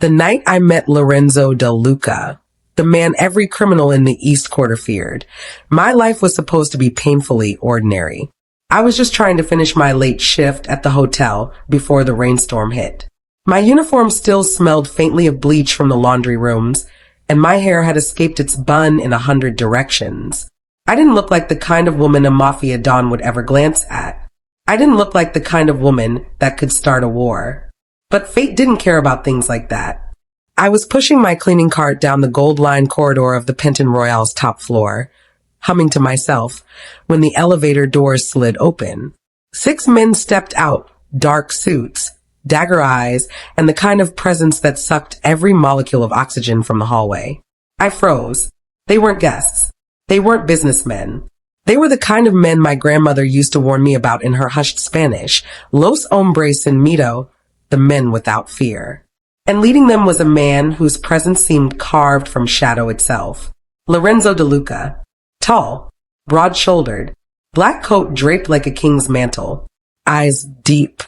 The night I met Lorenzo De Luca, the man every criminal in the East Quarter feared, my life was supposed to be painfully ordinary. I was just trying to finish my late shift at the hotel before the rainstorm hit. My uniform still smelled faintly of bleach from the laundry rooms, and my hair had escaped its bun in 100 directions. I didn't look like the kind of woman a mafia don would ever glance at. I didn't look like the kind of woman that could start a war. But fate didn't care about things like that. I was pushing my cleaning cart down the gold-lined corridor of the Penton Royale's top floor, humming to myself, when the elevator doors slid open. 6 men stepped out, dark suits, dagger eyes, and the kind of presence that sucked every molecule of oxygen from the hallway. I froze. They weren't guests. They weren't businessmen. They were the kind of men my grandmother used to warn me about in her hushed Spanish, Los hombres sin miedo, the men without fear. And leading them was a man whose presence seemed carved from shadow itself. Lorenzo De Luca. Tall, broad-shouldered, black coat draped like a king's mantle, eyes deep,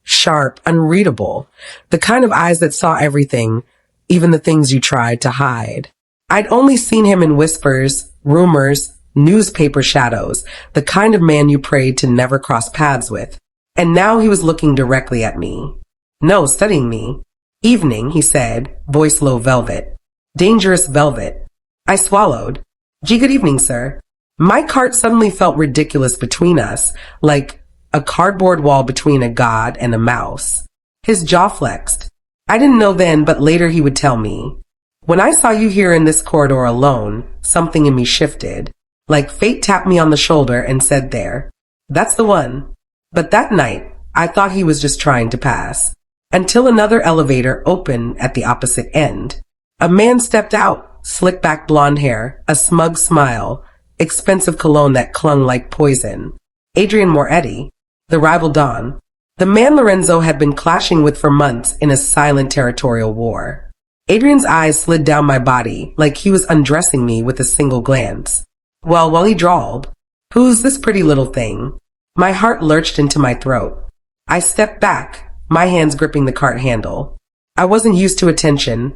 sharp, unreadable, the kind of eyes that saw everything, even the things you tried to hide. I'd only seen him in whispers, rumors, newspaper shadows, the kind of man you prayed to never cross paths with. And now he was looking directly at me. No, studying me. Evening, he said, voice low velvet. Dangerous velvet. I swallowed. Gee, good evening, sir. My cart suddenly felt ridiculous between us, like a cardboard wall between a god and a mouse. His jaw flexed. I didn't know then, but later he would tell me. When I saw you here in this corridor alone, something in me shifted, like fate tapped me on the shoulder and said there, that's the one. But that night, I thought he was just trying to pass. Until another elevator opened at the opposite end. A man stepped out. Slick back blonde hair, a smug smile, expensive cologne that clung like poison. Adrian Moretti, the rival Don, the man Lorenzo had been clashing with for months in a silent territorial war. Adrian's eyes slid down my body like he was undressing me with a single glance. Well, he drawled, who's this pretty little thing? My heart lurched into my throat. I stepped back, my hands gripping the cart handle. I wasn't used to attention.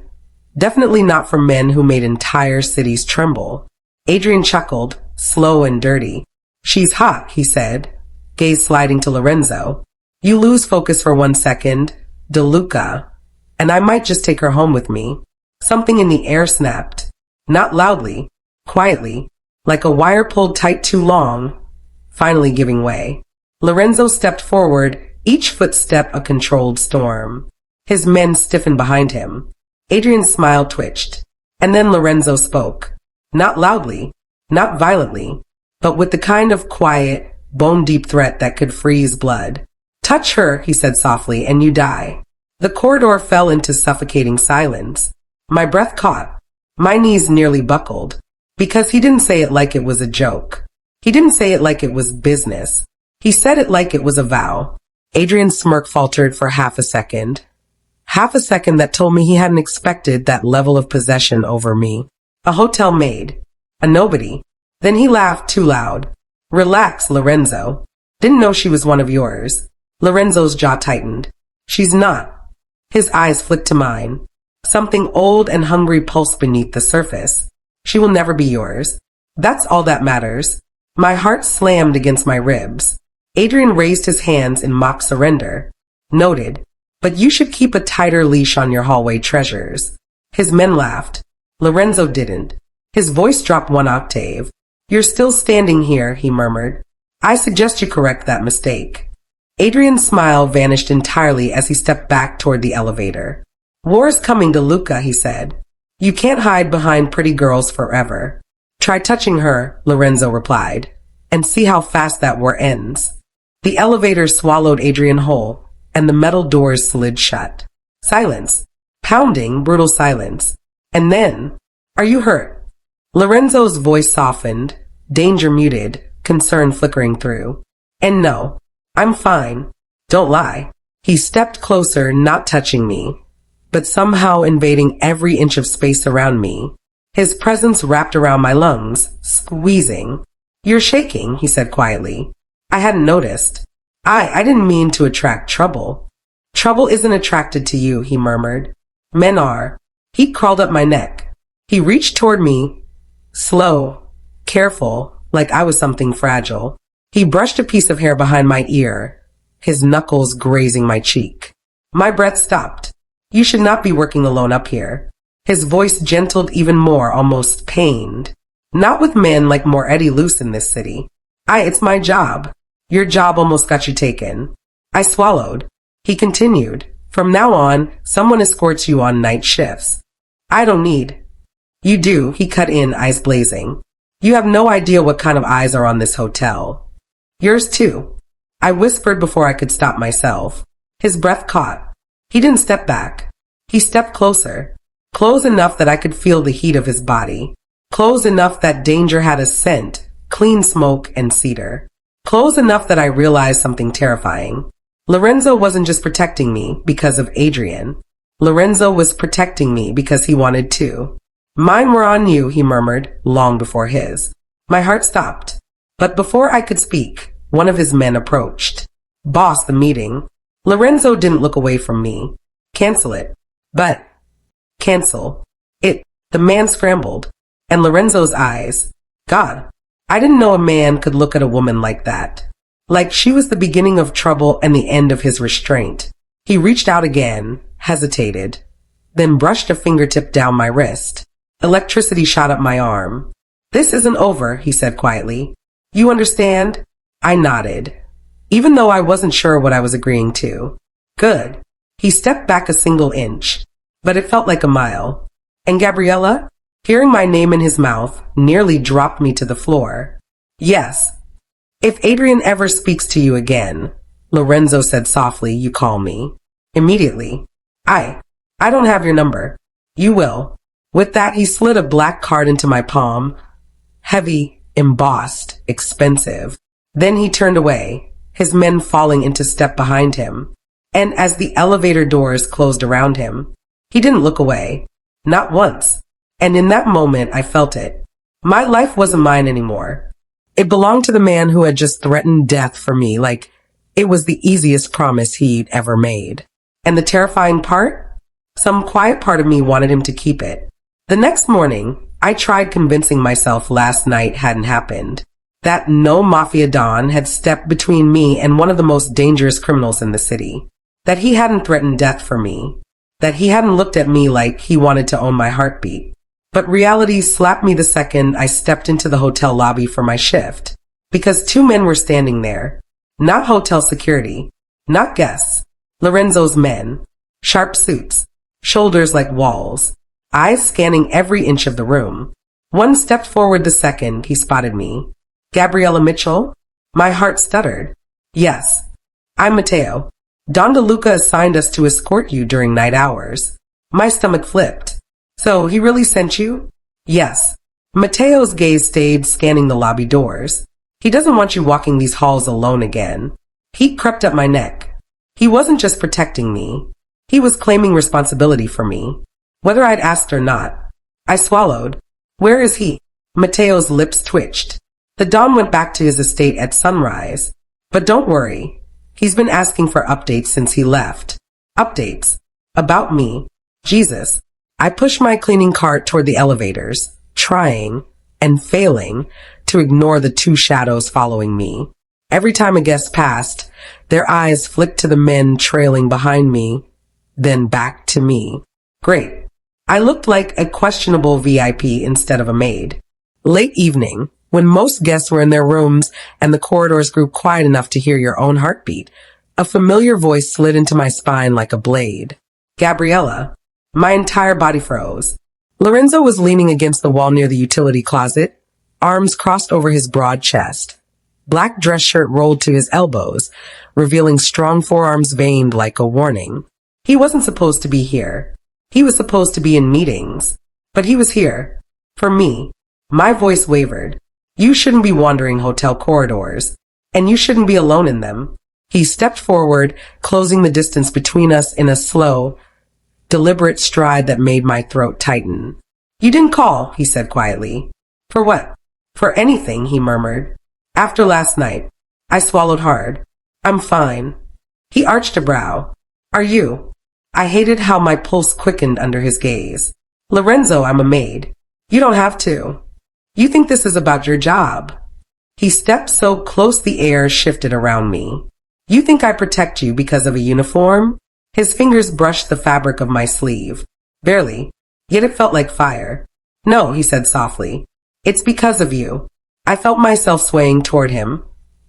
Definitely not from men who made entire cities tremble. Adrian chuckled, slow and dirty. She's hot, he said, gaze sliding to Lorenzo. You lose focus for 1 second, De Luca, and I might just take her home with me. Something in the air snapped. Not loudly, quietly, like a wire pulled tight too long, finally giving way. Lorenzo stepped forward, each footstep a controlled storm. His men stiffened behind him. Adrian's smile twitched, and then Lorenzo spoke. Not loudly, not violently, but with the kind of quiet, bone-deep threat that could freeze blood. Touch her, he said softly, and you die. The corridor fell into suffocating silence. My breath caught. My knees nearly buckled. Because he didn't say it like it was a joke. He didn't say it like it was business. He said it like it was a vow. Adrian's smirk faltered for half a second. Half a second that told me he hadn't expected that level of possession over me. A hotel maid. A nobody. Then he laughed too loud. Relax, Lorenzo. Didn't know she was one of yours. Lorenzo's jaw tightened. She's not. His eyes flicked to mine. Something old and hungry pulsed beneath the surface. She will never be yours. That's all that matters. My heart slammed against my ribs. Adrian raised his hands in mock surrender. Noted. But you should keep a tighter leash on your hallway treasures. His men laughed. Lorenzo didn't. His voice dropped 1 octave. You're still standing here, he murmured. I suggest you correct that mistake. Adrian's smile vanished entirely as he stepped back toward the elevator. War is coming, De Luca, he said. You can't hide behind pretty girls forever. Try touching her, Lorenzo replied, and see how fast that war ends. The elevator swallowed Adrian whole, and the metal doors slid shut. Silence. Pounding, brutal silence. And then, are you hurt? Lorenzo's voice softened, danger muted, concern flickering through. And no, I'm fine. Don't lie. He stepped closer, not touching me, but somehow invading every inch of space around me. His presence wrapped around my lungs, squeezing. You're shaking, he said quietly. I hadn't noticed. I didn't mean to attract trouble. Trouble isn't attracted to you, he murmured. Men are. He crawled up my neck. He reached toward me, slow, careful, like I was something fragile. He brushed a piece of hair behind my ear, his knuckles grazing my cheek. My breath stopped. You should not be working alone up here. His voice gentled even more, almost pained. Not with men like more Eddie Loose in this city. It's my job. Your job almost got you taken. I swallowed. He continued. From now on, someone escorts you on night shifts. I don't need. You do, he cut in, eyes blazing. You have no idea what kind of eyes are on this hotel. Yours too. I whispered before I could stop myself. His breath caught. He didn't step back. He stepped closer. Close enough that I could feel the heat of his body. Close enough that danger had a scent, clean smoke and cedar. Close enough that I realized something terrifying. Lorenzo wasn't just protecting me because of Adrian. Lorenzo was protecting me because he wanted to. Mine were on you, he murmured, long before his. My heart stopped. But before I could speak, one of his men approached. Boss, the meeting. Lorenzo didn't look away from me. Cancel it. But. Cancel. It. The man scrambled. And Lorenzo's eyes. God. I didn't know a man could look at a woman like that. Like she was the beginning of trouble and the end of his restraint. He reached out again, hesitated, then brushed a fingertip down my wrist. Electricity shot up my arm. This isn't over, he said quietly. You understand? I nodded, even though I wasn't sure what I was agreeing to. Good. He stepped back a single inch, but it felt like a mile. And Gabriella, hearing my name in his mouth, nearly dropped me to the floor. Yes. If Adrian ever speaks to you again, Lorenzo said softly, you call me. Immediately. I don't have your number. You will. With that, he slid a black card into my palm. Heavy, embossed, expensive. Then he turned away, his men falling into step behind him. And as the elevator doors closed around him, he didn't look away. Not once. And in that moment, I felt it. My life wasn't mine anymore. It belonged to the man who had just threatened death for me, like it was the easiest promise he'd ever made. And the terrifying part? Some quiet part of me wanted him to keep it. The next morning, I tried convincing myself last night hadn't happened. That no mafia don had stepped between me and one of the most dangerous criminals in the city. That he hadn't threatened death for me. That he hadn't looked at me like he wanted to own my heartbeat. But reality slapped me the second I stepped into the hotel lobby for my shift. Because two men were standing there. Not hotel security. Not guests. Lorenzo's men. Sharp suits. Shoulders like walls. Eyes scanning every inch of the room. One stepped forward the second he spotted me. Gabriella Mitchell? My heart stuttered. Yes. I'm Matteo. Don DeLuca assigned us to escort you during night hours. My stomach flipped. So he really sent you? Yes. Matteo's gaze stayed scanning the lobby doors. He doesn't want you walking these halls alone again. He crept up my neck. He wasn't just protecting me. He was claiming responsibility for me, whether I'd asked or not. I swallowed. Where is he? Matteo's lips twitched. The Don went back to his estate at sunrise. But don't worry. He's been asking for updates since he left. Updates. About me. Jesus. I pushed my cleaning cart toward the elevators, trying and failing to ignore the two shadows following me. Every time a guest passed, their eyes flicked to the men trailing behind me, then back to me. Great. I looked like a questionable VIP instead of a maid. Late evening, when most guests were in their rooms and the corridors grew quiet enough to hear your own heartbeat, a familiar voice slid into my spine like a blade. Gabriella. My entire body froze. Lorenzo was leaning against the wall near the utility closet, arms crossed over his broad chest. Black dress shirt rolled to his elbows, revealing strong forearms veined like a warning. He wasn't supposed to be here. He was supposed to be in meetings. But he was here. For me. My voice wavered. You shouldn't be wandering hotel corridors. And you shouldn't be alone in them. He stepped forward, closing the distance between us in a slow, deliberate stride that made my throat tighten. You didn't call, he said quietly. For what? For anything, he murmured. After last night. I swallowed hard. I'm fine. He arched a brow. Are you? I hated how my pulse quickened under his gaze. Lorenzo, I'm a maid. You don't have to. You think this is about your job. He stepped so close the air shifted around me. You think I protect you because of a uniform? His fingers brushed the fabric of my sleeve. Barely, yet it felt like fire. No, he said softly. It's because of you. I felt myself swaying toward him,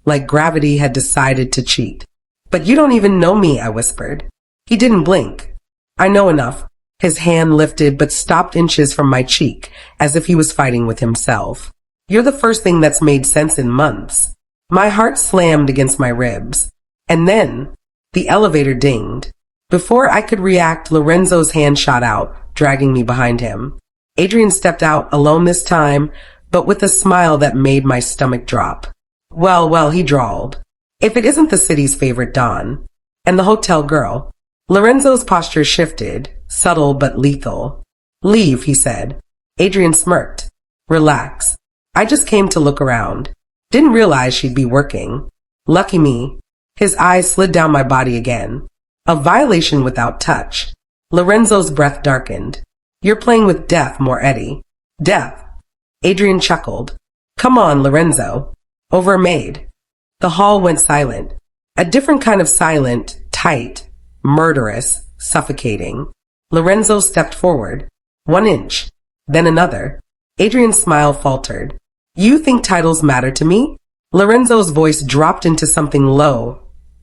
like gravity had decided to cheat. But you don't even know me, I whispered. He didn't blink. I know enough. His hand lifted but stopped inches from my cheek, as if he was fighting with himself. You're the first thing that's made sense in months. My heart slammed against my ribs. And then, the elevator dinged. Before I could react, Lorenzo's hand shot out, dragging me behind him. Adrian stepped out, alone this time, but with a smile that made my stomach drop. Well, he drawled. If it isn't the city's favorite Don. And the hotel girl. Lorenzo's posture shifted, subtle but lethal. Leave, he said. Adrian smirked. Relax. I just came to look around. Didn't realize she'd be working. Lucky me. His eyes slid down my body again. A violation without touch. Lorenzo's breath darkened. You're playing with death, Moretti. Death. Adrian chuckled. Come on, Lorenzo. Over a maid. The hall went silent. A different kind of silent, tight, murderous, suffocating. Lorenzo stepped forward. 1 inch. Then another. Adrian's smile faltered. You think titles matter to me? Lorenzo's voice dropped into something low,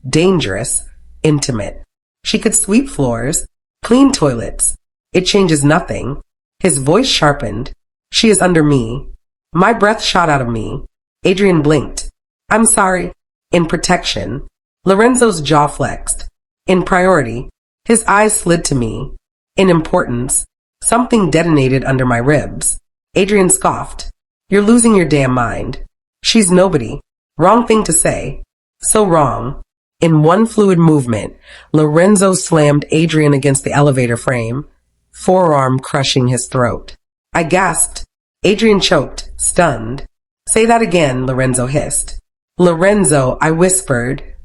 dangerous, intimate. She could sweep floors, clean toilets. It changes nothing. His voice sharpened. She is under me. My breath shot out of me. Adrian blinked. I'm sorry. In protection. Lorenzo's jaw flexed. In priority. His eyes slid to me. In importance. Something detonated under my ribs. Adrian scoffed. You're losing your damn mind. She's nobody. Wrong thing to say. So wrong. In one fluid movement, Lorenzo slammed Adrian against the elevator frame, forearm crushing his throat. I gasped. Adrian choked, stunned. Say that again, Lorenzo hissed. Lorenzo, I whispered,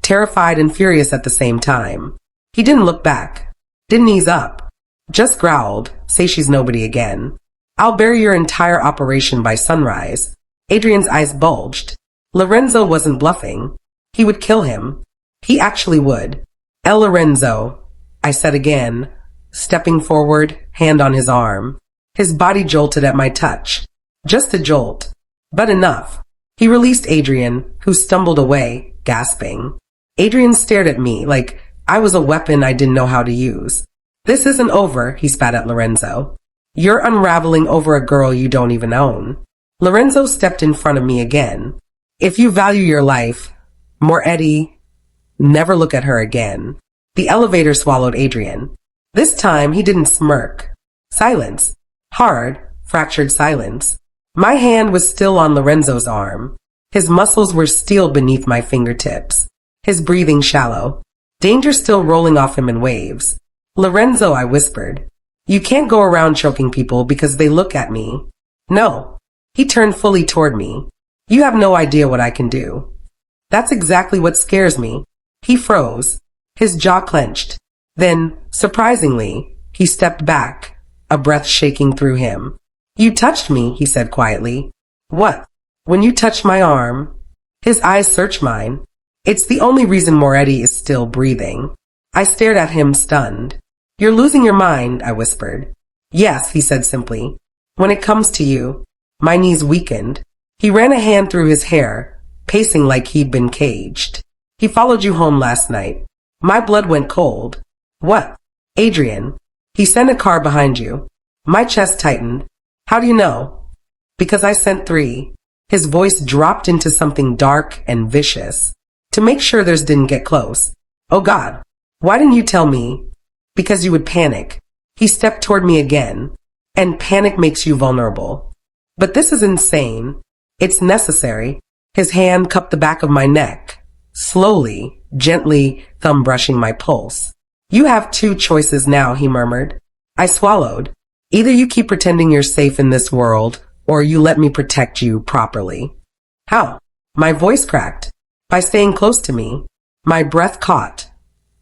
terrified and furious at the same time. He didn't look back. Didn't ease up. Just growled, say she's nobody again. I'll bury your entire operation by sunrise. Adrian's eyes bulged. Lorenzo wasn't bluffing. He would kill him. He actually would. El Lorenzo, I said again, stepping forward, hand on his arm. His body jolted at my touch. Just a jolt. But enough. He released Adrian, who stumbled away, gasping. Adrian stared at me like I was a weapon I didn't know how to use. This isn't over, he spat at Lorenzo. You're unraveling over a girl you don't even own. Lorenzo stepped in front of me again. If you value your life, Moretti, never look at her again. The elevator swallowed Adrian. This time he didn't smirk. Silence. Hard, fractured silence. My hand was still on Lorenzo's arm. His muscles were steel beneath my fingertips. His breathing shallow. Danger still rolling off him in waves. Lorenzo, I whispered. You can't go around choking people because they look at me. No. He turned fully toward me. You have no idea what I can do. That's exactly what scares me. He froze. His jaw clenched. Then, surprisingly, he stepped back, a breath shaking through him. You touched me, he said quietly. What? When you touched my arm. His eyes searched mine. It's the only reason Moretti is still breathing. I stared at him, stunned. You're losing your mind, I whispered. Yes, he said simply. When it comes to you. My knees weakened. He ran a hand through his hair, pacing like he'd been caged. He followed you home last night. My blood went cold. What? Adrian. He sent a car behind you. My chest tightened. How do you know? Because I sent 3. His voice dropped into something dark and vicious. To make sure theirs didn't get close. Oh God. Why didn't you tell me? Because you would panic. He stepped toward me again. And panic makes you vulnerable. But this is insane. It's necessary. His hand cupped the back of my neck. Slowly, gently, thumb brushing my pulse. You have 2 choices now, he murmured. I swallowed. Either you keep pretending you're safe in this world, or you let me protect you properly. How? My voice cracked. By staying close to me. My breath caught.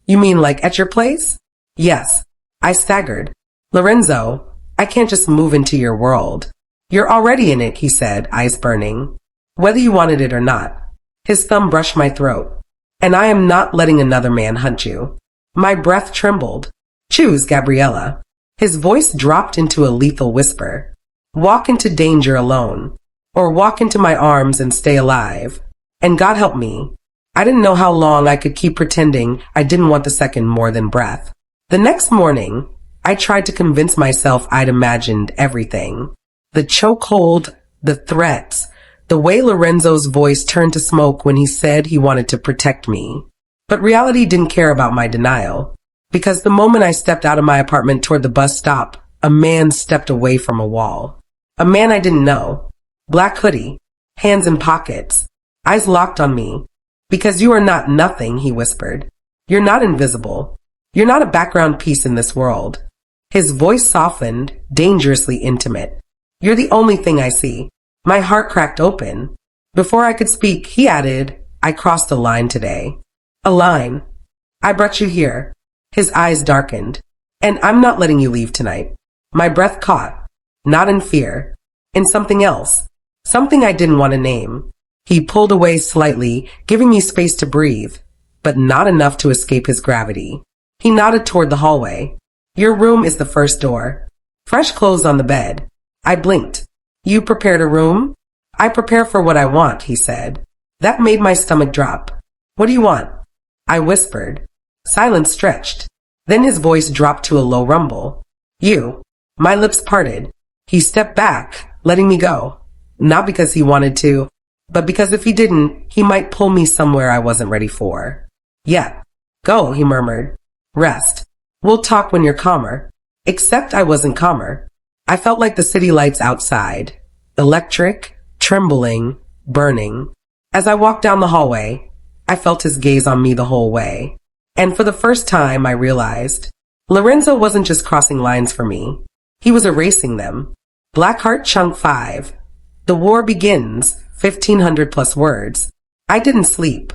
You mean like at your place? Yes. I staggered. Lorenzo, I can't just move into your world. You're already in it, he said, eyes burning. Whether you wanted it or not. His thumb brushed my throat. And I am not letting another man hunt you. My breath trembled. Choose, Gabriella. His voice dropped into a lethal whisper. Walk into danger alone. Or walk into my arms and stay alive. And God help me. I didn't know how long I could keep pretending I didn't want the second more than breath. The next morning, I tried to convince myself I'd imagined everything. The chokehold, the threats, the way Lorenzo's voice turned to smoke when he said he wanted to protect me. But reality didn't care about my denial. Because the moment I stepped out of my apartment toward the bus stop, a man stepped away from a wall. A man I didn't know. Black hoodie, hands in pockets, eyes locked on me. Because you are not nothing, he whispered. You're not invisible. You're not a background piece in this world. His voice softened, dangerously intimate. You're the only thing I see. My heart cracked open. Before I could speak, he added, I crossed a line today. A line. I brought you here. His eyes darkened. And I'm not letting you leave tonight. My breath caught. Not in fear. In something else. Something I didn't want to name. He pulled away slightly, giving me space to breathe, but not enough to escape his gravity. He nodded toward the hallway. Your room is the first door. Fresh clothes on the bed. I blinked. You prepared a room? I prepare for what I want, he said. That made my stomach drop. What do you want? I whispered. Silence stretched. Then his voice dropped to a low rumble. You. My lips parted. He stepped back, letting me go. Not because he wanted to, but because if he didn't, he might pull me somewhere I wasn't ready for. Yeah. Go, he murmured. Rest. We'll talk when you're calmer. Except I wasn't calmer. I felt like the city lights outside. Electric, trembling, burning. As I walked down the hallway, I felt his gaze on me the whole way. And for the first time, I realized Lorenzo wasn't just crossing lines for me. He was erasing them. Blackheart Chunk 5. The war begins. 1,500 plus words. I didn't sleep.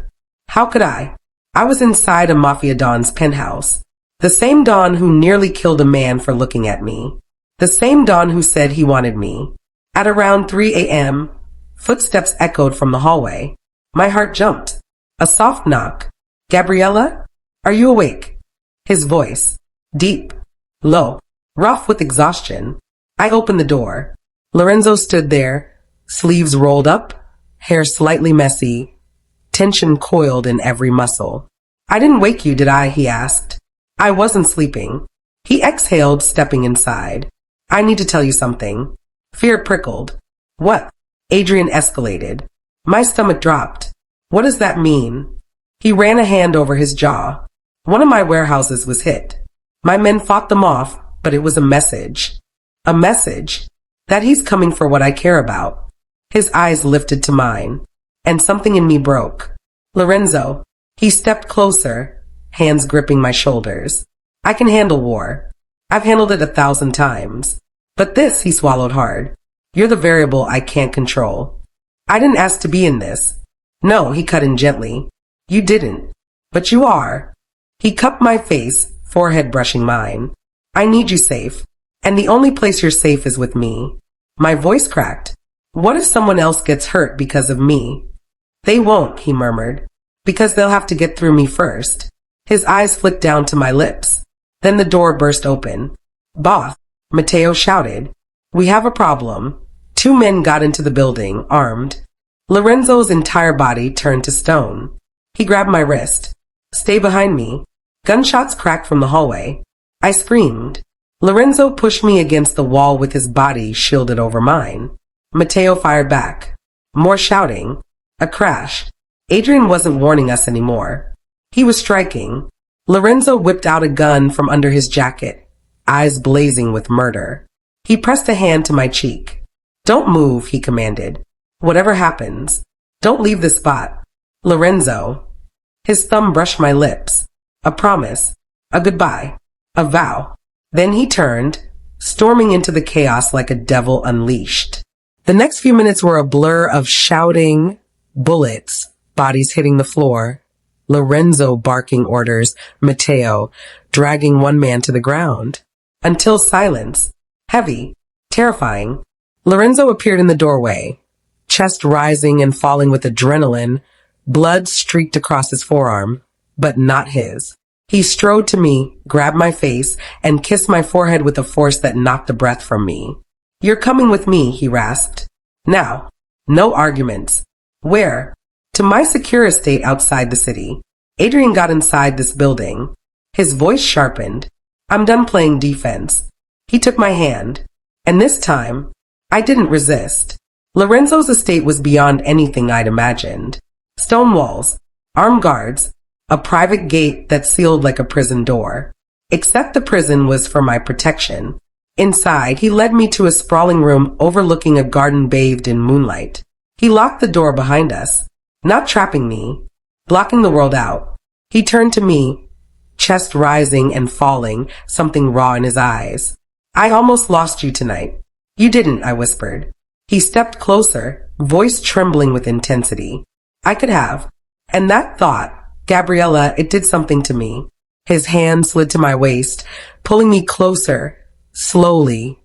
How could I? I was inside a mafia don's penthouse. The same don who nearly killed a man for looking at me. The same don who said he wanted me. At around 3 a.m., footsteps echoed from the hallway. My heart jumped. A soft knock. Gabriella? Are you awake? His voice. Deep. Low. Rough with exhaustion. I opened the door. Lorenzo stood there. Sleeves rolled up, hair slightly messy, tension coiled in every muscle. I didn't wake you, did I? He asked. I wasn't sleeping. He exhaled, stepping inside. I need to tell you something. Fear prickled. What? Adrian escalated. My stomach dropped. What does that mean? He ran a hand over his jaw. One of my warehouses was hit. My men fought them off, but it was a message. A message that he's coming for what I care about. His eyes lifted to mine, and something in me broke. Lorenzo. He stepped closer, hands gripping my shoulders. I can handle war. I've handled it 1,000 times. But this, he swallowed hard. You're the variable I can't control. I didn't ask to be in this. No, he cut in gently. You didn't. But you are. He cupped my face, forehead brushing mine. I need you safe. And the only place you're safe is with me. My voice cracked. What if someone else gets hurt because of me? They won't, he murmured, because they'll have to get through me first. His eyes flicked down to my lips. Then the door burst open. Boss, Mateo shouted. We have a problem. 2 men got into the building, armed. Lorenzo's entire body turned to stone. He grabbed my wrist. Stay behind me. Gunshots cracked from the hallway. I screamed. Lorenzo pushed me against the wall with his body shielded over mine. Mateo fired back. More shouting. A crash. Adrian wasn't warning us anymore. He was striking. Lorenzo whipped out a gun from under his jacket, eyes blazing with murder. He pressed a hand to my cheek. Don't move, he commanded. Whatever happens, don't leave the spot. Lorenzo. His thumb brushed my lips. A promise. A goodbye. A vow. Then he turned, storming into the chaos like a devil unleashed. The next few minutes were a blur of shouting, bullets, bodies hitting the floor, Lorenzo barking orders, Mateo, dragging one man to the ground. Until silence, heavy, terrifying. Lorenzo appeared in the doorway, chest rising and falling with adrenaline. Blood streaked across his forearm, but not his. He strode to me, grabbed my face, and kissed my forehead with a force that knocked the breath from me. "You're coming with me," he rasped. "Now. No arguments." "Where?" "To my secure estate outside the city." Adrian got inside this building. His voice sharpened. "I'm done playing defense." He took my hand. And this time, I didn't resist. Lorenzo's estate was beyond anything I'd imagined. Stone walls, armed guards, a private gate that sealed like a prison door. Except the prison was for my protection. Inside, he led me to a sprawling room overlooking a garden bathed in moonlight. He locked the door behind us, not trapping me, blocking the world out. He turned to me, chest rising and falling, something raw in his eyes. "I almost lost you tonight." "You didn't," I whispered. He stepped closer, voice trembling with intensity. "I could have." And that thought, Gabriella, it did something to me. His hand slid to my waist, pulling me closer, slowly,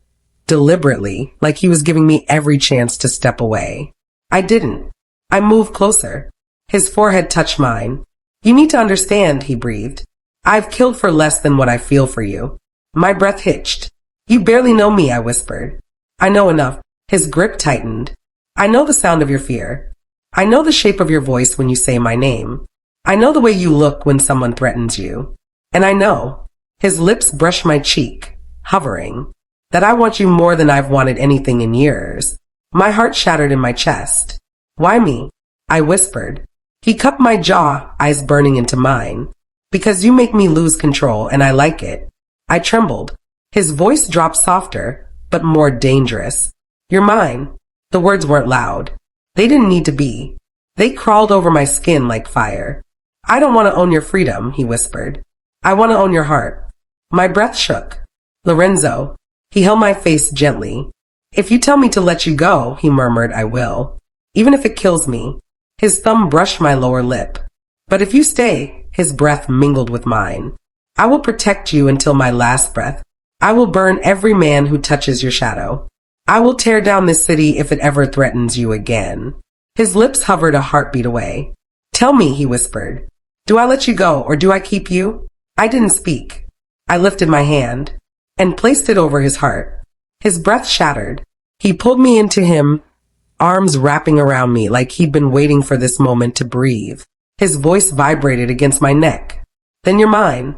deliberately, like he was giving me every chance to step away. I didn't. I moved closer. His forehead touched mine. "You need to understand," he breathed. "I've killed for less than what I feel for you." My breath hitched. "You barely know me," I whispered. "I know enough." His grip tightened. "I know the sound of your fear. I know the shape of your voice when you say my name. I know the way you look when someone threatens you. And I know," his lips brushed my cheek, hovering, "that I want you more than I've wanted anything in years." My heart shattered in my chest. "Why me?" I whispered. He cupped my jaw, eyes burning into mine. "Because you make me lose control, and I like it." I trembled. His voice dropped softer, but more dangerous. "You're mine." The words weren't loud. They didn't need to be. They crawled over my skin like fire. "I don't want to own your freedom," he whispered. "I want to own your heart." My breath shook. "Lorenzo." He held my face gently. "If you tell me to let you go," he murmured, "I will. Even if it kills me." His thumb brushed my lower lip. "But if you stay," his breath mingled with mine. "I will protect you until my last breath. I will burn every man who touches your shadow. I will tear down this city if it ever threatens you again." His lips hovered a heartbeat away. "Tell me," he whispered. "Do I let you go or do I keep you?" I didn't speak. I lifted my hand and placed it over his heart. His breath shattered. He pulled me into him, arms wrapping around me like he'd been waiting for this moment to breathe. His voice vibrated against my neck. "Then you're mine."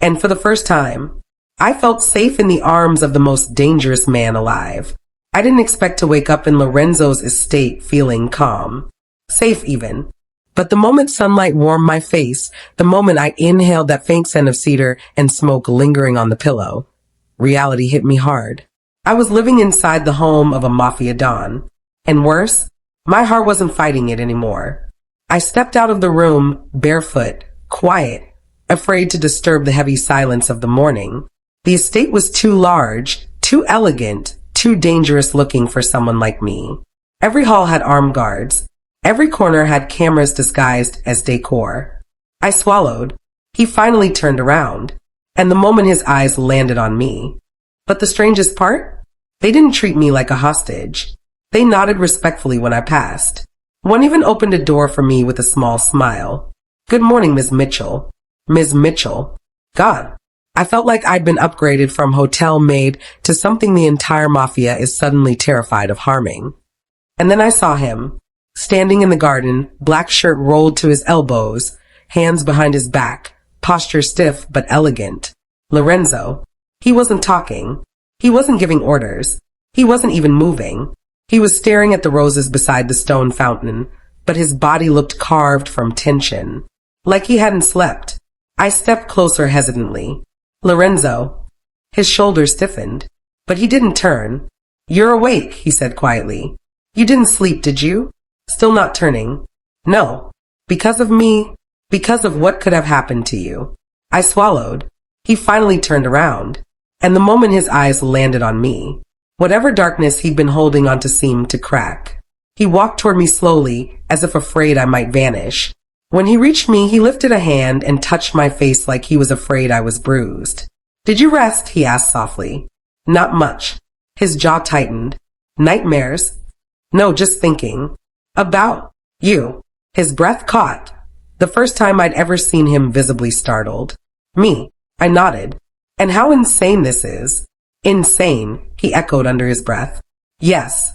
And for the first time, I felt safe in the arms of the most dangerous man alive. I didn't expect to wake up in Lorenzo's estate feeling calm. Safe even. But the moment sunlight warmed my face, the moment I inhaled that faint scent of cedar and smoke lingering on the pillow, reality hit me hard. I was living inside the home of a mafia don. And worse, my heart wasn't fighting it anymore. I stepped out of the room, barefoot, quiet, afraid to disturb the heavy silence of the morning. The estate was too large, too elegant, too dangerous looking for someone like me. Every hall had armed guards. Every corner had cameras disguised as decor. I swallowed. He finally turned around, and the moment his eyes landed on me. But the strangest part? They didn't treat me like a hostage. They nodded respectfully when I passed. One even opened a door for me with a small smile. "Good morning, Miss Mitchell." Ms. Mitchell. God, I felt like I'd been upgraded from hotel maid to something the entire mafia is suddenly terrified of harming. And then I saw him, standing in the garden, black shirt rolled to his elbows, hands behind his back, posture stiff but elegant. Lorenzo. He wasn't talking. He wasn't giving orders. He wasn't even moving. He was staring at the roses beside the stone fountain, but his body looked carved from tension, like he hadn't slept. I stepped closer hesitantly. "Lorenzo." His shoulders stiffened, but he didn't turn. "You're awake," he said quietly. "You didn't sleep, did you?" Still not turning. "No. Because of me. Because of what could have happened to you." I swallowed. He finally turned around, and the moment his eyes landed on me, whatever darkness he'd been holding onto seemed to crack. He walked toward me slowly, as if afraid I might vanish. When he reached me, he lifted a hand and touched my face like he was afraid I was bruised. Did you rest? He asked softly. Not much. His jaw tightened. Nightmares? No, just thinking. About you. His breath caught. The first time I'd ever seen him visibly startled. Me. I nodded. And how insane this is. Insane, he echoed under his breath. Yes.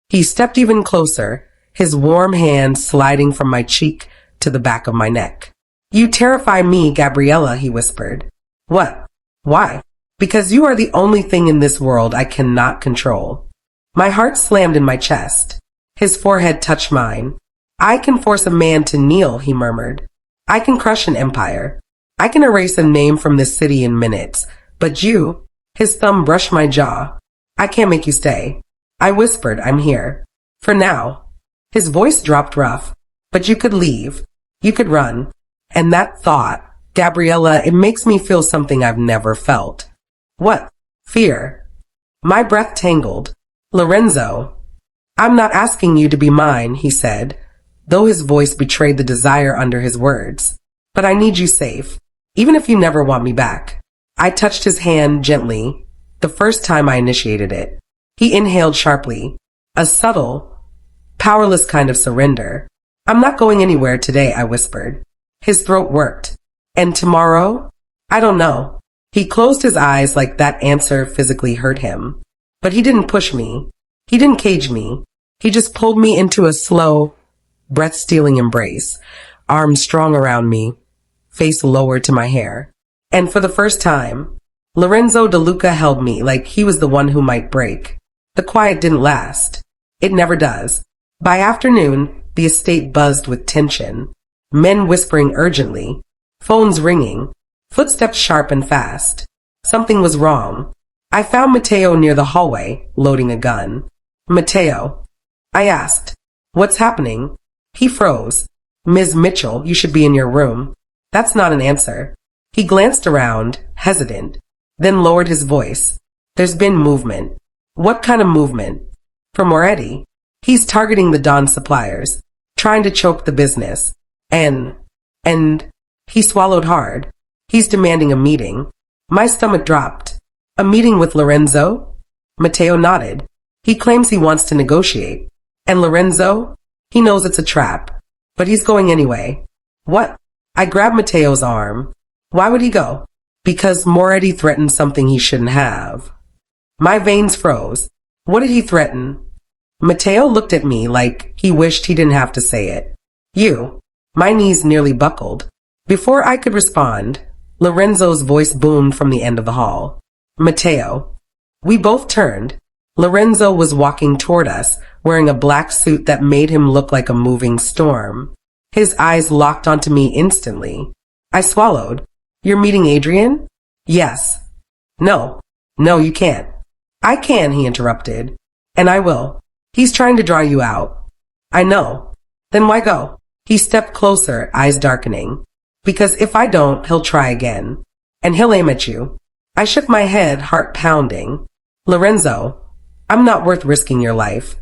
He stepped even closer, his warm hand sliding from my cheek to the back of my neck. You terrify me, Gabriella, he whispered. What? Why? Because you are the only thing in this world I cannot control. My heart slammed in my chest. His forehead touched mine. I can force a man to kneel, he murmured. I can crush an empire. I can erase a name from this city in minutes. But you, his thumb brushed my jaw. I can't make you stay. I whispered, I'm here. For now. His voice dropped rough. But you could leave. You could run. And that thought, Gabriella, it makes me feel something I've never felt. What? Fear. My breath tangled. Lorenzo. I'm not asking you to be mine, he said, though his voice betrayed the desire under his words. But I need you safe, even if you never want me back. I touched his hand gently, the first time I initiated it. He inhaled sharply, a subtle, powerless kind of surrender. I'm not going anywhere today, I whispered. His throat worked. And tomorrow? I don't know. He closed his eyes like that answer physically hurt him. But he didn't push me. He didn't cage me. He just pulled me into a slow, breath-stealing embrace, arms strong around me, face lowered to my hair. And for the first time, Lorenzo DeLuca held me like he was the one who might break. The quiet didn't last. It never does. By afternoon, the estate buzzed with tension. Men whispering urgently, phones ringing, footsteps sharp and fast. Something was wrong. I found Mateo near the hallway, loading a gun. Mateo. I asked, what's happening? He froze. Ms. Mitchell, you should be in your room. That's not an answer. He glanced around, hesitant, then lowered his voice. There's been movement. What kind of movement? From Moretti. He's targeting the Don suppliers, trying to choke the business. And he swallowed hard. He's demanding a meeting. My stomach dropped. A meeting with Lorenzo? Mateo nodded. He claims he wants to negotiate. And Lorenzo? He knows it's a trap. But he's going anyway. What? I grabbed Mateo's arm. Why would he go? Because Moretti threatened something he shouldn't have. My veins froze. What did he threaten? Mateo looked at me like he wished he didn't have to say it. You. My knees nearly buckled. Before I could respond, Lorenzo's voice boomed from the end of the hall. Mateo. We both turned. Lorenzo was walking toward us, wearing a black suit that made him look like a moving storm. His eyes locked onto me instantly. I swallowed. You're meeting Adrian? Yes. No. No, you can't. I can, he interrupted. And I will. He's trying to draw you out. I know. Then why go? He stepped closer, eyes darkening. Because if I don't, he'll try again. And he'll aim at you. I shook my head, heart pounding. Lorenzo, I'm not worth risking your life.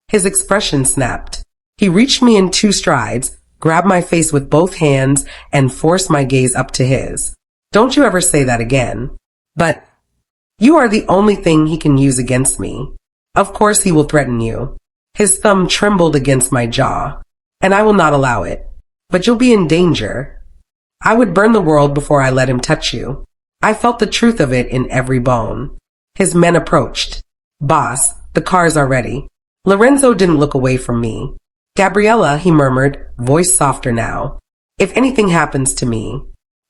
His expression snapped. He reached me in 2 strides, grabbed my face with both hands, and forced my gaze up to his. Don't you ever say that again. But you are the only thing he can use against me. Of course he will threaten you. His thumb trembled against my jaw. And I will not allow it. But you'll be in danger. I would burn the world before I let him touch you. I felt the truth of it in every bone. His men approached. Boss, the cars are ready. Lorenzo didn't look away from me. Gabriella, he murmured, voice softer now. If anything happens to me.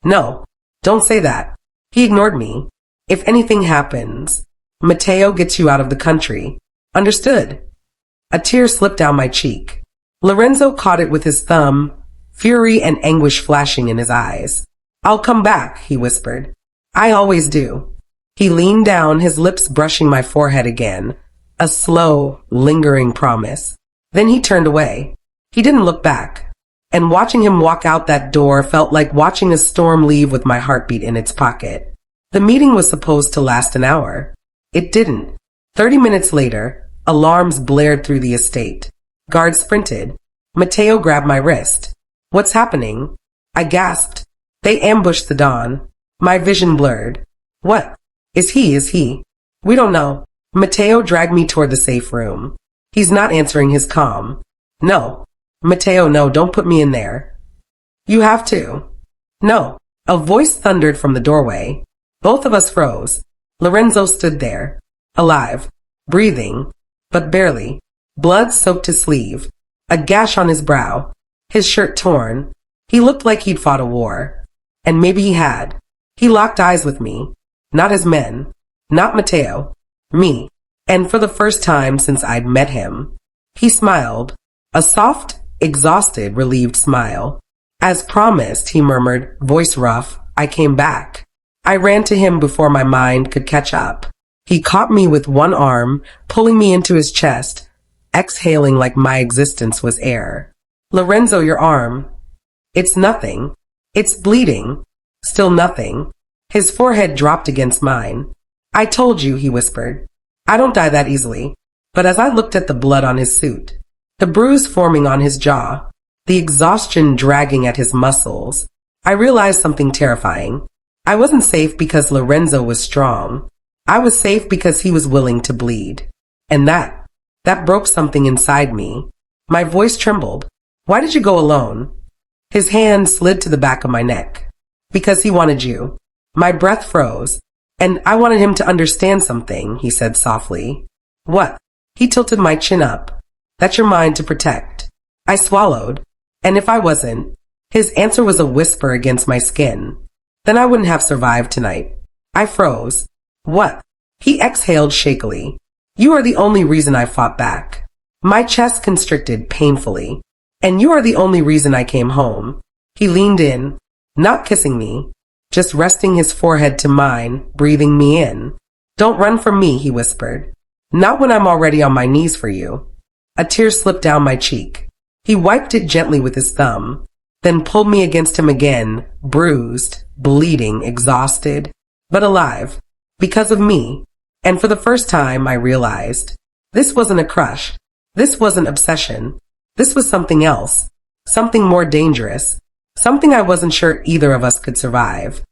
No, don't say that. He ignored me. If anything happens, Mateo gets you out of the country. Understood? A tear slipped down my cheek. Lorenzo caught it with his thumb, fury and anguish flashing in his eyes. I'll come back, he whispered. I always do. He leaned down, his lips brushing my forehead again. A slow, lingering promise. Then he turned away. He didn't look back. And watching him walk out that door felt like watching a storm leave with my heartbeat in its pocket. The meeting was supposed to last an hour. It didn't. 30 minutes later, alarms blared through the estate. Guards sprinted. Mateo grabbed my wrist. What's happening? I gasped. They ambushed the Don. My vision blurred. What? Is he? We don't know. Mateo dragged me toward the safe room. He's not answering his comm. No. Mateo, no, don't put me in there. You have to. No. A voice thundered from the doorway. Both of us froze. Lorenzo stood there. Alive. Breathing. But barely. Blood soaked his sleeve. A gash on his brow. His shirt torn. He looked like he'd fought a war. And maybe he had. He locked eyes with me. Not as men. Not Mateo. Me. And for the first time since I'd met him, he smiled. A soft, exhausted, relieved smile. As promised, he murmured, voice rough, I came back. I ran to him before my mind could catch up. He caught me with one arm, pulling me into his chest, exhaling like my existence was air. Lorenzo, your arm. It's nothing. It's bleeding. Still nothing. His forehead dropped against mine. I told you, he whispered. I don't die that easily. But as I looked at the blood on his suit, the bruise forming on his jaw, the exhaustion dragging at his muscles, I realized something terrifying. I wasn't safe because Lorenzo was strong. I was safe because he was willing to bleed. And that broke something inside me. My voice trembled. Why did you go alone? His hand slid to the back of my neck. Because he wanted you. My breath froze. And I wanted him to understand something, he said softly. What? He tilted my chin up. That's your mind to protect. I swallowed. And if I wasn't, his answer was a whisper against my skin. Then I wouldn't have survived tonight. I froze. What? He exhaled shakily. You are the only reason I fought back. My chest constricted painfully. And you are the only reason I came home. He leaned in, not kissing me, just resting his forehead to mine, breathing me in. Don't run from me, he whispered. Not when I'm already on my knees for you. A tear slipped down my cheek. He wiped it gently with his thumb, then pulled me against him again, bruised, bleeding, exhausted, but alive. Because of me. And for the first time, I realized this wasn't a crush. This wasn't obsession. This was something else. Something more dangerous. Something I wasn't sure either of us could survive.